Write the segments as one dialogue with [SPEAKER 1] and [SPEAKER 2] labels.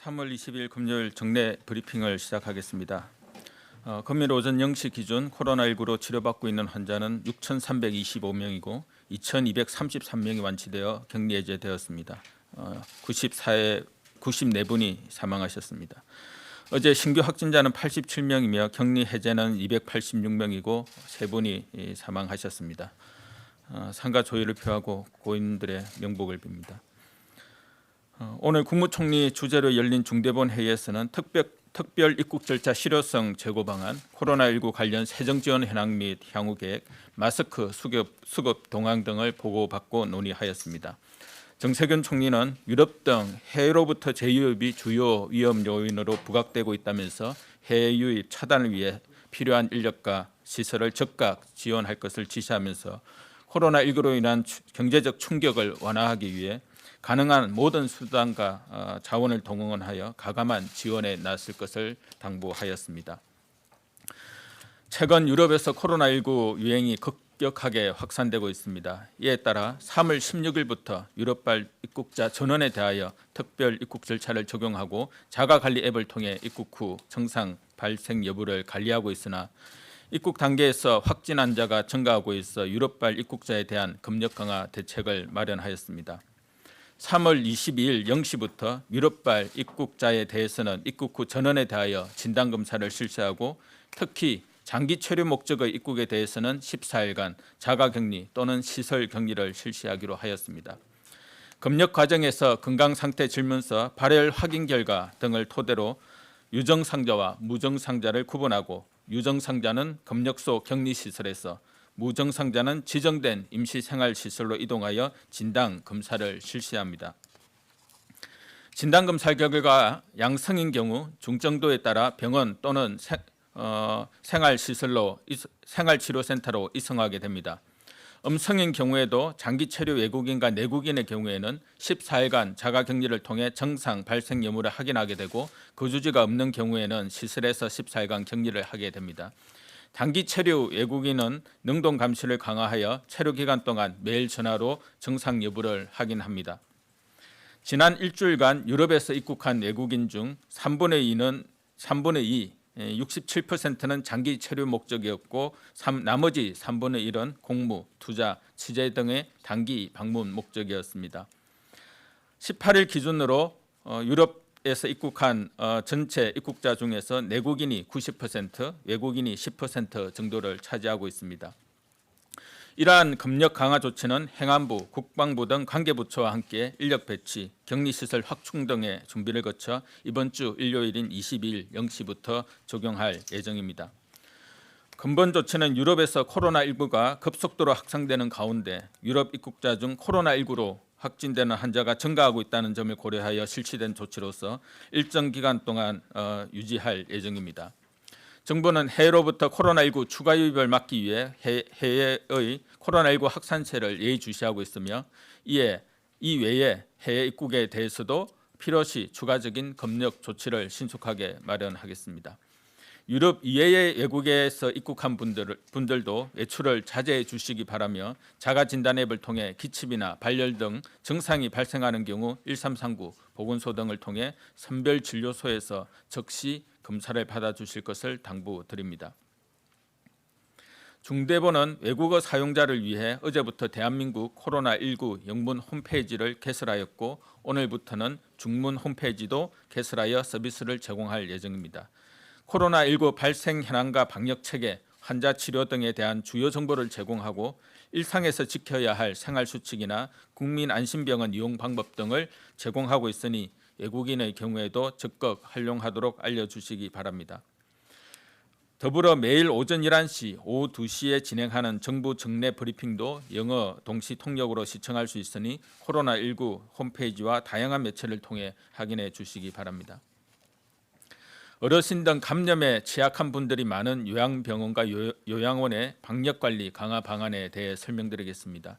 [SPEAKER 1] 3월 20일 금요일 정례 브리핑을 시작하겠습니다. 금요일 오전 0시 기준 코로나19로 치료받고 있는 환자는 6,325명이고 2,233명이 완치되어 격리 해제되었습니다. 94분이 사망하셨습니다. 어제 신규 확진자는 87명이며 격리 해제는 286명이고 3분이 사망하셨습니다. 상가 조의를 표하고 고인들의 명복을 빕니다. 오늘 국무총리 주재로 열린 중대본 회의에서는 특별 입국 절차 실효성 제고 방안, 코로나19 관련 세정 지원 현황 및 향후 계획, 마스크 수급 동향 등을 보고받고 논의하였습니다. 정세균 총리는 유럽 등 해외로부터 재유입이 주요 위험 요인으로 부각되고 있다면서 해외 유입 차단을 위해 필요한 인력과 시설을 즉각 지원할 것을 지시하면서 코로나19로 인한 경제적 충격을 완화하기 위해 가능한 모든 수단과 자원을 동원하여 가감한 지원에 나설 것을 당부하였습니다. 최근 유럽에서 코로나19 유행이 급격하게 확산되고 있습니다. 이에 따라 3월 16일부터 유럽발 입국자 전원에 대하여 특별 입국 절차를 적용하고 자가관리 앱을 통해 입국 후 증상 발생 여부를 관리하고 있으나 입국 단계에서 확진 환자가 증가하고 있어 유럽발 입국자에 대한 검역 강화 대책을 마련하였습니다. 3월 22일 0시부터 유럽발 입국자에 대해서는 입국 후 전원에 대하여 진단검사를 실시하고 특히 장기 체류 목적의 입국에 대해서는 14일간 자가격리 또는 시설격리를 실시하기로 하였습니다. 검역 과정에서 건강상태 질문서, 발열 확인 결과 등을 토대로 유증상자와 무증상자를 구분하고 유증상자는 검역소 격리시설에서 무증상자는 지정된 임시생활시설로 이동하여 진단검사를 실시합니다. 진단검사 결과 양성인 경우 중정도에 따라 병원 또는 생활치료센터로 이송하게 됩니다. 음성인 경우에도 장기체류 외국인과 내국인의 경우에는 14일간 자가격리를 통해 증상 발생 여부를 확인하게 되고 거주지가 없는 경우에는 시설에서 14일간 격리를 하게 됩니다. 단기 체류 외국인은 능동 감시를 강화하여 체류 기간 동안 매일 전화로 증상 여부를 확인합니다. 지난 일주일간 유럽에서 입국한 외국인 중 3분의 2, 67%는 장기 체류 목적이었고 나머지 3분의 1은 공무, 투자, 취재 등의 단기 방문 목적이었습니다. 18일 기준으로 유럽에서 입국한 전체 입국자 중에서 내국인이 90%, 외국인이 10% 정도를 차지하고 있습니다. 이러한 검역 강화 조치는 행안부, 국방부 등 관계부처와 함께 인력 배치, 격리시설 확충 등의 준비를 거쳐 이번 주 일요일인 22일 0시부터 적용할 예정입니다. 근본 조치는 유럽에서 코로나19가 급속도로 확산되는 가운데 유럽 입국자 중 코로나19로 확진되는 환자가 증가하고 있다는 점을 고려하여 실시된 조치로서 일정 기간 동안 유지할 예정입니다. 정부는 해외로부터 코로나19 추가 유입을 막기 위해 해외의 코로나19 확산세를 예의주시하고 있으며 이 외에 해외 입국에 대해서도 필요시 추가적인 검역 조치를 신속하게 마련하겠습니다. 유럽 이외의 외국에서 입국한 분들도 외출을 자제해 주시기 바라며 자가진단 앱을 통해 기침이나 발열 등 증상이 발생하는 경우 1339 보건소 등을 통해 선별진료소에서 즉시 검사를 받아주실 것을 당부드립니다. 중대본은 외국어 사용자를 위해 어제부터 대한민국 코로나19 영문 홈페이지를 개설하였고 오늘부터는 중문 홈페이지도 개설하여 서비스를 제공할 예정입니다. 코로나19 발생 현황과 방역 체계, 환자 치료 등에 대한 주요 정보를 제공하고 일상에서 지켜야 할 생활수칙이나 국민안심병원 이용 방법 등을 제공하고 있으니 외국인의 경우에도 적극 활용하도록 알려주시기 바랍니다. 더불어 매일 오전 11시, 오후 2시에 진행하는 정부 정례 브리핑도 영어 동시 통역으로 시청할 수 있으니 코로나19 홈페이지와 다양한 매체를 통해 확인해 주시기 바랍니다. 어르신 등 감염에 취약한 분들이 많은 요양병원과 요양원의 방역관리 강화 방안에 대해 설명드리겠습니다.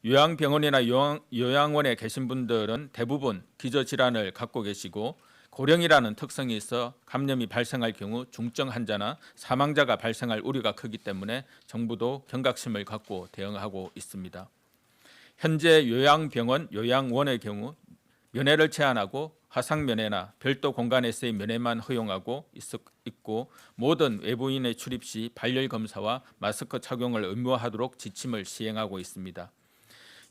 [SPEAKER 1] 요양병원이나 요양원에 계신 분들은 대부분 기저질환을 갖고 계시고 고령이라는 특성이 있어 감염이 발생할 경우 중증 환자나 사망자가 발생할 우려가 크기 때문에 정부도 경각심을 갖고 대응하고 있습니다. 현재 요양병원, 요양원의 경우 면회를 제한하고 화상 면회나 별도 공간에서의 면회만 허용하고 있고 모든 외부인의 출입 시 발열 검사와 마스크 착용을 의무화하도록 지침을 시행하고 있습니다.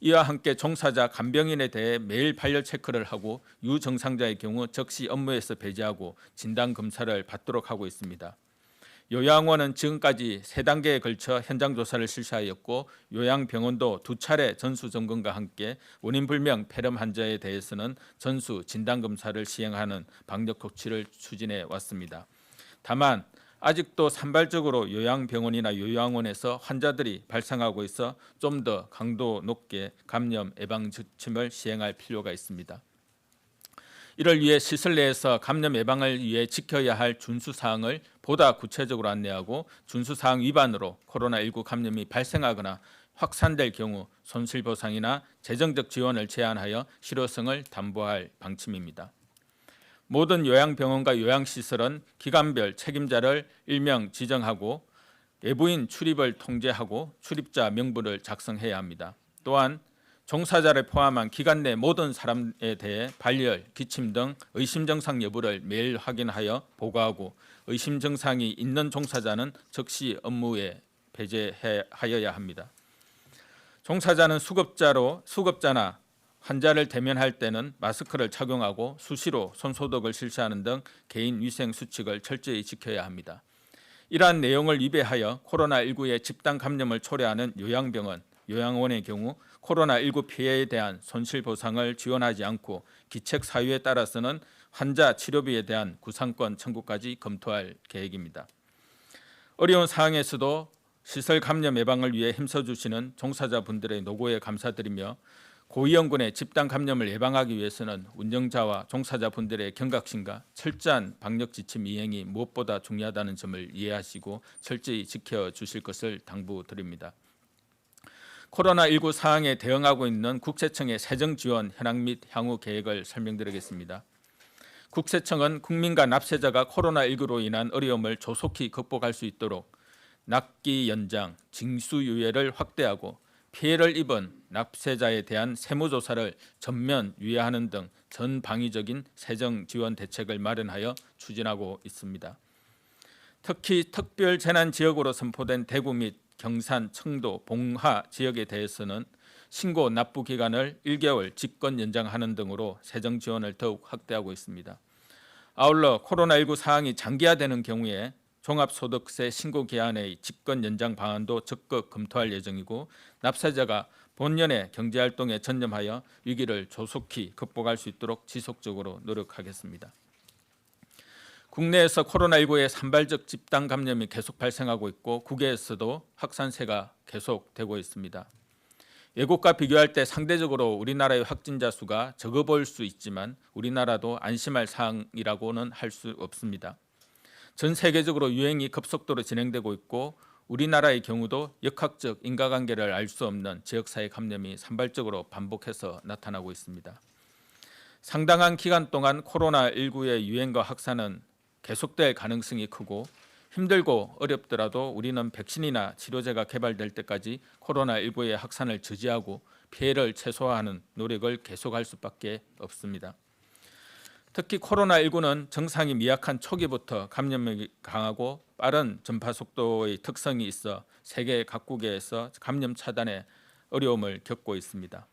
[SPEAKER 1] 이와 함께 종사자 간병인에 대해 매일 발열 체크를 하고 유증상자의 경우 즉시 업무에서 배제하고 진단 검사를 받도록 하고 있습니다. 요양원은 지금까지 3단계에 걸쳐 현장 조사를 실시하였고 요양병원도 2차례 전수 점검과 함께 원인 불명 폐렴 환자에 대해서는 전수 진단 검사를 시행하는 방역 조치를 추진해 왔습니다. 다만 아직도 산발적으로 요양병원이나 요양원에서 환자들이 발생하고 있어 좀 더 강도 높게 감염 예방 지침을 시행할 필요가 있습니다. 이를 위해 시설 내에서 감염 예방을 위해 지켜야 할 준수사항을 보다 구체적으로 안내하고 준수사항 위반으로 코로나19 감염이 발생하거나 확산될 경우 손실보상이나 재정적 지원을 제한하여 실효성을 담보할 방침입니다. 모든 요양병원과 요양시설은 기관별 책임자를 일명 지정하고 외부인 출입을 통제하고 출입자 명부를 작성해야 합니다. 또한 종사자를 포함한 기관 내 모든 사람에 대해 발열, 기침 등 의심 증상 여부를 매일 확인하여 보고하고 의심 증상이 있는 종사자는 즉시 업무에 배제하여야 합니다. 종사자는 수급자나 환자를 대면할 때는 마스크를 착용하고 수시로 손소독을 실시하는 등 개인 위생 수칙을 철저히 지켜야 합니다. 이러한 내용을 위배하여 코로나19의 집단 감염을 초래하는 요양병원, 요양원의 경우 코로나19 피해에 대한 손실보상을 지원하지 않고 기책 사유에 따라서는 환자 치료비에 대한 구상권 청구까지 검토할 계획입니다. 어려운 상황에서도 시설 감염 예방을 위해 힘써주시는 종사자분들의 노고에 감사드리며 고위험군의 집단 감염을 예방하기 위해서는 운영자와 종사자분들의 경각심과 철저한 방역 지침 이행이 무엇보다 중요하다는 점을 이해하시고 철저히 지켜주실 것을 당부드립니다. 코로나19 상황에 대응하고 있는 국세청의 세정지원 현황 및 향후 계획을 설명드리겠습니다. 국세청은 국민과 납세자가 코로나19로 인한 어려움을 조속히 극복할 수 있도록 납기 연장, 징수유예를 확대하고 피해를 입은 납세자에 대한 세무조사를 전면 유예하는 등 전방위적인 세정지원 대책을 마련하여 추진하고 있습니다. 특히 특별재난지역으로 선포된 대구 및 경산, 청도, 봉화 지역에 대해서는 신고 납부 기간을 1개월 직권 연장하는 등으로 세정 지원을 더욱 확대하고 있습니다. 아울러 코로나19 상황이 장기화되는 경우에 종합소득세 신고 기한의 직권 연장 방안도 적극 검토할 예정이고 납세자가 본연의 경제활동에 전념하여 위기를 조속히 극복할 수 있도록 지속적으로 노력하겠습니다. 국내에서 코로나19의 산발적 집단 감염이 계속 발생하고 있고 국외에서도 확산세가 계속되고 있습니다. 외국과 비교할 때 상대적으로 우리나라의 확진자 수가 적어 보일 수 있지만 우리나라도 안심할 사항이라고는 할 수 없습니다. 전 세계적으로 유행이 급속도로 진행되고 있고 우리나라의 경우도 역학적 인과관계를 알 수 없는 지역사회 감염이 산발적으로 반복해서 나타나고 있습니다. 상당한 기간 동안 코로나19의 유행과 확산은 계속될 가능성이 크고 힘들고 어렵더라도 우리는 백신이나 치료제가 개발될 때까지 코로나19의 확산을 저지하고 피해를 최소화하는 노력을 계속할 수밖에 없습니다. 특히 코로나19는 증상이 미약한 초기부터 감염력이 강하고 빠른 전파 속도의 특성이 있어 세계 각국에서 감염 차단에 어려움을 겪고 있습니다.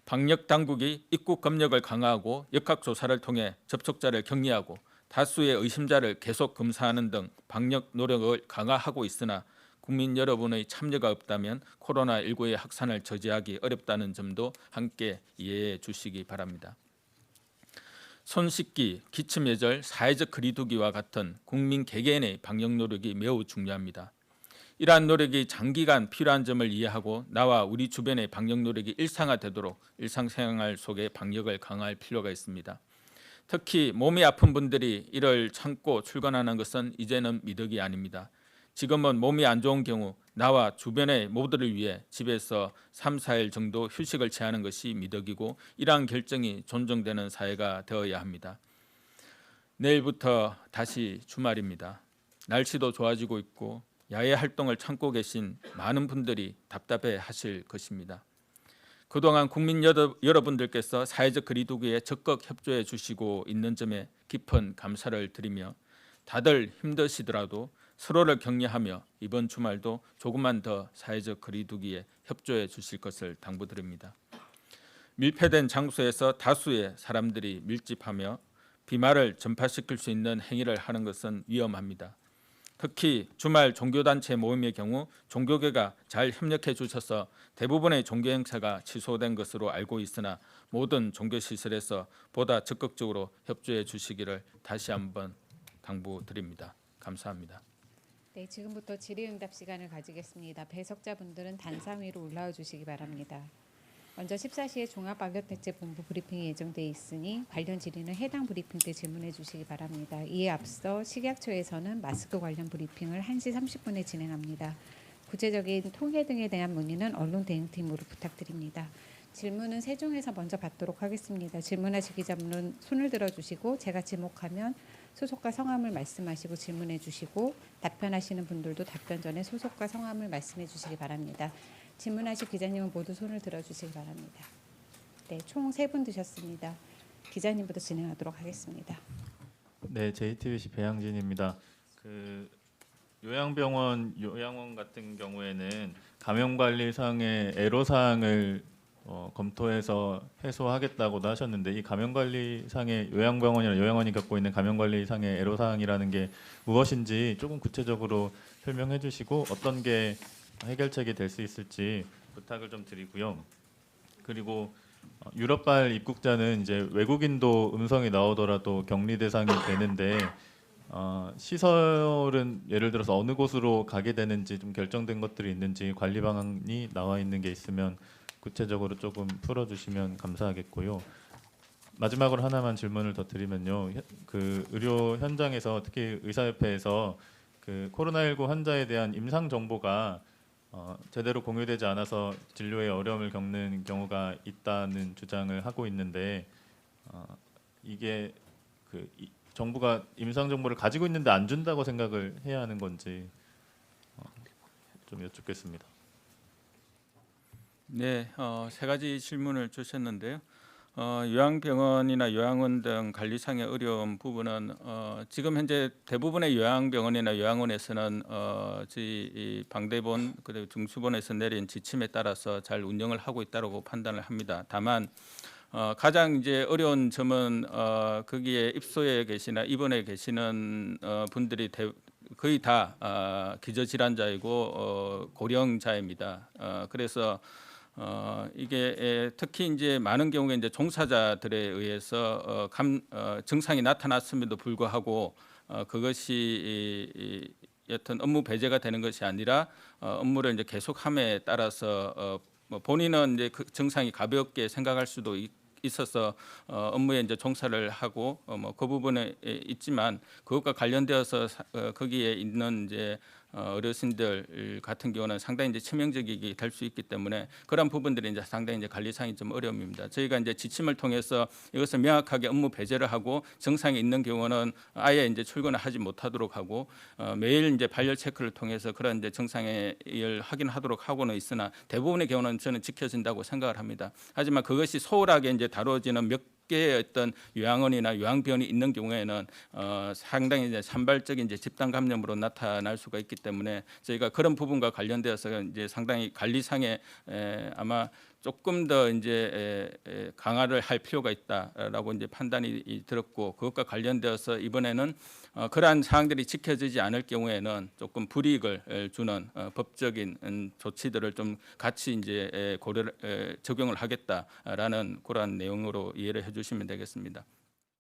[SPEAKER 1] 방역 당국이 입국 검역을 강화하고 역학조사를 통해 접촉자를 격리하고 다수의 의심자를 계속 검사하는 등 방역 노력을 강화하고 있으나 국민 여러분의 참여가 없다면 코로나19의 확산을 저지하기 어렵다는 점도 함께 이해해 주시기 바랍니다. 손 씻기, 기침 예절, 사회적 거리 두기와 같은 국민 개개인의 방역 노력이 매우 중요합니다. 이러한 노력이 장기간 필요한 점을 이해하고 나와 우리 주변의 방역 노력이 일상화되도록 일상생활 속의 방역을 강화할 필요가 있습니다. 특히 몸이 아픈 분들이 이를 참고 출근하는 것은 이제는 미덕이 아닙니다. 지금은 몸이 안 좋은 경우 나와 주변의 모두를 위해 집에서 3, 4일 정도 휴식을 취하는 것이 미덕이고 이러한 결정이 존중되는 사회가 되어야 합니다. 내일부터 다시 주말입니다. 날씨도 좋아지고 있고 야외 활동을 참고 계신 많은 분들이 답답해 하실 것입니다. 그동안 국민 여러분들께서 사회적 거리두기에 적극 협조해 주시고 있는 점에 깊은 감사를 드리며 다들 힘드시더라도 서로를 격려하며 이번 주말도 조금만 더 사회적 거리두기에 협조해 주실 것을 당부드립니다. 밀폐된 장소에서 다수의 사람들이 밀집하며 비말을 전파시킬 수 있는 행위를 하는 것은 위험합니다. 특히 주말 종교단체 모임의 경우 종교계가 잘 협력해 주셔서 대부분의 종교 행사가 취소된 것으로 알고 있으나 모든 종교시설에서 보다 적극적으로 협조해 주시기를 다시 한번 당부드립니다. 감사합니다.
[SPEAKER 2] 네, 지금부터 질의응답 시간을 가지겠습니다. 배석자분들은 단상 위로 올라와 주시기 바랍니다. 먼저 14시에 종합방역대책본부 브리핑이 예정돼 있으니 관련 질의는 해당 브리핑 때 질문해 주시기 바랍니다. 이에 앞서 식약처에서는 마스크 관련 브리핑을 1시 30분에 진행합니다. 구체적인 통계 등에 대한 문의는 언론 대응팀으로 부탁드립니다. 질문은 세종에서 먼저 받도록 하겠습니다. 질문하실 기자분은 손을 들어주시고 제가 지목하면 소속과 성함을 말씀하시고 질문해 주시고 답변하시는 분들도 답변 전에 소속과 성함을 말씀해 주시기 바랍니다. 질문하실 기자님은 모두 손을 들어주시기 바랍니다. 네, 총 3분 드셨습니다. 기자님부터 진행하도록 하겠습니다.
[SPEAKER 3] 네, JTBC 배양진입니다. 요양원 같은 경우에는 감염관리상의 애로사항을 검토해서 해소하겠다고도 하셨는데 이 감염관리상의 요양병원이나 요양원이 겪고 있는 감염관리상의 애로사항이라는 게 무엇인지 조금 구체적으로 설명해 주시고 어떤 게 해결책이 될 수 있을지 부탁을 좀 드리고요. 그리고 유럽발 입국자는 이제 외국인도 음성이 나오더라도 격리 대상이 되는데 시설은 예를 들어서 어느 곳으로 가게 되는지 좀 결정된 것들이 있는지 관리 방안이 나와 있는 게 있으면 구체적으로 조금 풀어주시면 감사하겠고요. 마지막으로 하나만 질문을 더 드리면요. 그 의료 현장에서 특히 의사협회에서 그 코로나19 환자에 대한 임상 정보가 제대로 공유되지 않아서 진료에 어려움을 겪는 경우가 있다는 주장을 하고 있는데 이게 정부가 임상 정보를 가지고 있는데 안 준다고 생각을 해야 하는 건지 좀 여쭙겠습니다.
[SPEAKER 1] 네, 3가지 질문을 주셨는데요. 요양병원이나 요양원 등 관리상의 어려운 부분은 지금 현재 대부분의 요양병원이나 요양원에서는 저희 이 방대본 그리고 중수본에서 내린 지침에 따라서 잘 운영을 하고 있다고 판단을 합니다. 다만 가장 이제 어려운 점은 거기에 입소해 계시나 입원해 계시는 분들이 거의 다 기저질환자이고 고령자입니다. 그래서 이게 특히 이제 많은 경우에 이제 종사자들에 의해서 증상이 나타났음에도 불구하고 그것이 여튼 업무 배제가 되는 것이 아니라 업무를 이제 계속함에 따라서 뭐 본인은 이제 그 증상이 가볍게 생각할 수도 있어서 업무에 이제 종사를 하고 뭐 그 부분에 있지만 그것과 관련되어서 거기에 있는 이제 어르신들 같은 경우는 상당히 이제 치명적이게 될 수 있기 때문에 그런 부분들이 이제 상당히 이제 관리상이 좀 어려움입니다. 저희가 이제 지침을 통해서 이것을 명확하게 업무 배제를 하고 증상이 있는 경우는 아예 이제 출근을 하지 못하도록 하고 매일 이제 발열 체크를 통해서 그런 이제 증상을 확인하도록 하고는 있으나 대부분의 경우는 저는 지켜진다고 생각을 합니다. 하지만 그것이 소홀하게 이제 다뤄지는 몇 개의 어떤 요양원이나 요양병원이 있는 경우에는 상당히 이제 산발적인 이제 집단 감염으로 나타날 수가 있기 때문에 저희가 그런 부분과 관련되어서 이제 상당히 관리상에 아마 조금 더 이제 강화를 할 필요가 있다라고 이제 판단이 들었고 그것과 관련되어서 이번에는 그러한 사항들이 지켜지지 않을 경우에는 조금 불이익을 주는 법적인 조치들을 좀 같이 이제 적용을 하겠다라는 그러한 내용으로 이해를 해주시면 되겠습니다.